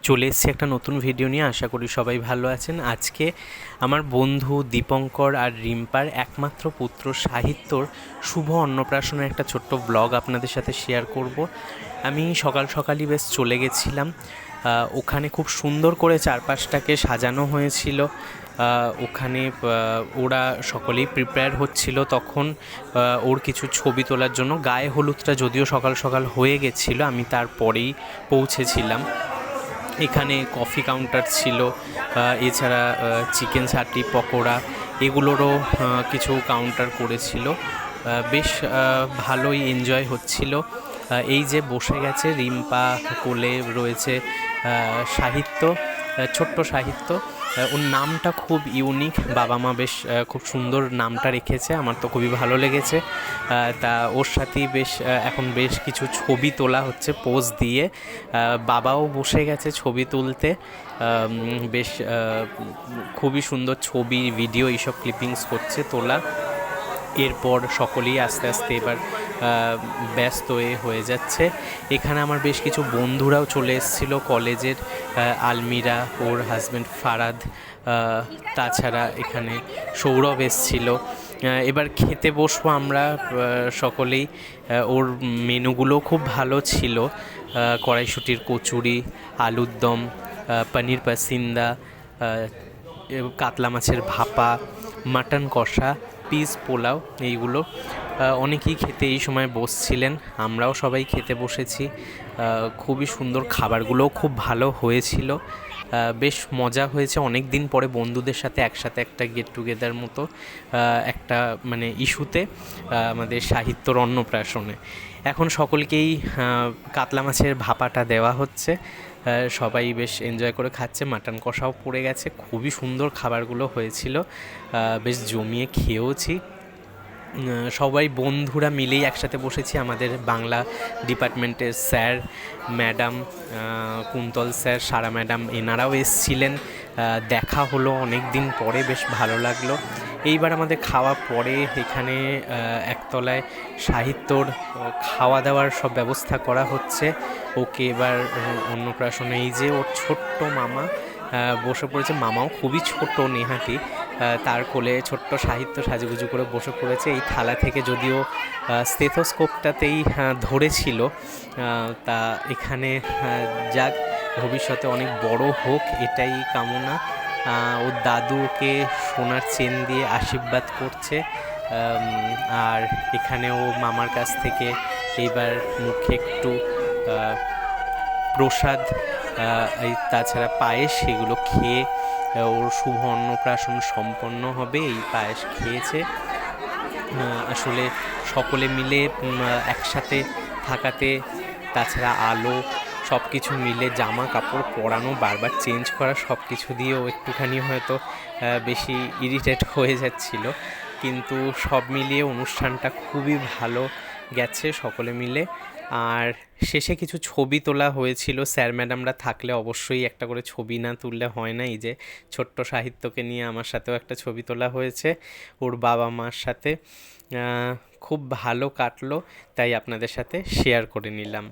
চলে এসেছি একটা নতুন ভিডিও নিয়ে। আশা করি সবাই ভালো আছেন। আজকে আমার বন্ধু দীপঙ্কর আর রিম্পার একমাত্র পুত্র সাহিত্যর শুভ অন্নপ্রাশনের একটা ছোট্ট ব্লগ আপনাদের সাথে শেয়ার করব। আমি সকাল সকালই বেশ চলে গেছিলাম। ওখানে খুব সুন্দর করে চারপাশটাকে সাজানো হয়েছিল। ওখানে ওরা সকলেই প্রিপেয়ার হচ্ছিল। তখন ওর কিছু ছবি তোলার জন্য গায়ে হলুদটা যদিও সকাল সকাল হয়ে গেছিলো, আমি তারপরেই পৌঁছেছিলাম। এখানে কফি কাউন্টার ছিল, এছাড়া চিকেন চাটি পকোড়া এগুলোরও কিছু কাউন্টার করেছিল। বেশ ভালোই এনজয় হচ্ছিল। এই যে বসে গেছে রিম্পা, কোলে রয়েছে সাহিত্য, ছোট্ট সাহিত্য। ওর নামটা খুব ইউনিক, বাবা মা বেশ খুব সুন্দর নামটা রেখেছে, আমার তো খুবই ভালো লেগেছে। তা ওর সাথেই এখন বেশ কিছু ছবি তোলা হচ্ছে পোজ দিয়ে। বাবাও বসে গেছে ছবি তুলতে। বেশ খুবই সুন্দর ছবি, ভিডিও এইসব ক্লিপিংস করছে তোলা। এরপর সকলেই আস্তে আস্তে এবার ব্যস্ত হয়ে যাচ্ছে। এখানে আমার বেশ কিছু বন্ধুরাও চলে এসেছিল কলেজের, আলমিরা, ওর হাজব্যান্ড ফারাদ, তাছাড়া এখানে সৌরভ এসেছিল। এবার খেতে বসবো আমরা সকলেই। ওর মেনুগুলো খুব ভালো ছিল, কড়াইশুঁটির কচুরি, আলুর দম, পনির পাসিন্দা, কাতলা মাছের ভাপা, মাটন কষা, পিস পোলাও, এইগুলো। অনেকেই খেতে এই সময় বসছিলেন, আমরাও সবাই খেতে বসেছি। খুবই সুন্দর, খাবারগুলোও খুব ভালো হয়েছিল। বেশ মজা হয়েছে, অনেক দিন পরে বন্ধুদের সাথে একসাথে একটা গেট টুগেদার মতো একটা মানে ইস্যুতে আমাদের সাহিত্যর অন্নপ্রাশনে। এখন সকলকেই কাতলা মাছের ভাপাটা দেওয়া হচ্ছে। সবাই বেশ এনজয় করে খাচ্ছে। মাটন কষাও পড়ে গেছে, খুবই সুন্দর খাবারগুলো হয়েছিল, বেশ জমিয়ে খেয়েওছি। সবাই বন্ধুরা মিলেই একসাথে বসেছি। আমাদের বাংলা ডিপার্টমেন্টের স্যার, ম্যাডাম, কুন্তল স্যার, সারা ম্যাডাম, এনারাও এসছিলেন। দেখা হলো অনেক দিন পরে, বেশ ভালো লাগলো। এইবার আমাদের খাওয়া পরে এখানে একতলায় সাহিত্যর খাওয়া দাওয়ার সব ব্যবস্থা করা হচ্ছে। ওকে এবার অন্নপ্রাশনে, এই যে ওর ছোট্ট মামা বসে পড়েছে, মামাও খুবই ছোট নেহাতি, তার কোলে ছোট্ট সাহিত্য সাজুগুজু করে বসে পড়েছে। এই থালা থেকে যদিও স্টেথোস্কোপটাতেই ধরেছিল। তা এখানে যাক, ভবিষ্যতে অনেক বড় হোক এটাই কামনা। ওর দাদু ওকে সোনার চেন দিয়ে আশীর্বাদ করছে। আর এখানেও মামার কাছ থেকে এইবার মুখে একটু প্রসাদ, তাছাড়া পায়েস, সেগুলো খেয়ে ওর শুভ অন্নপ্রাশন সম্পন্ন হবে। এই পায়েস খেয়েছে। আসলে সকলে মিলে একসাথে থাকাতে, তাছাড়া আলো সব কিছু মিলে, জামা কাপড় পরানো, বারবার চেঞ্জ করা, সব কিছু দিয়েও একটুখানি হয়তো বেশি ইরিটেট হয়ে যাচ্ছিল, কিন্তু সব মিলিয়ে অনুষ্ঠানটা খুবই ভালো গেছে সকলে মিলে। আর শেষে কিছু ছবি তোলা হয়েছিল। স্যার ম্যাডামরা থাকলে অবশ্যই একটা করে ছবি না তুললে হয় না। এই যে ছোট্ট সাহিত্যকে নিয়ে আমার সাথেও একটা ছবি তোলা হয়েছে ওর বাবা মার সাথে। খুব ভালো কাটলো, তাই আপনাদের সাথে শেয়ার করে নিলাম।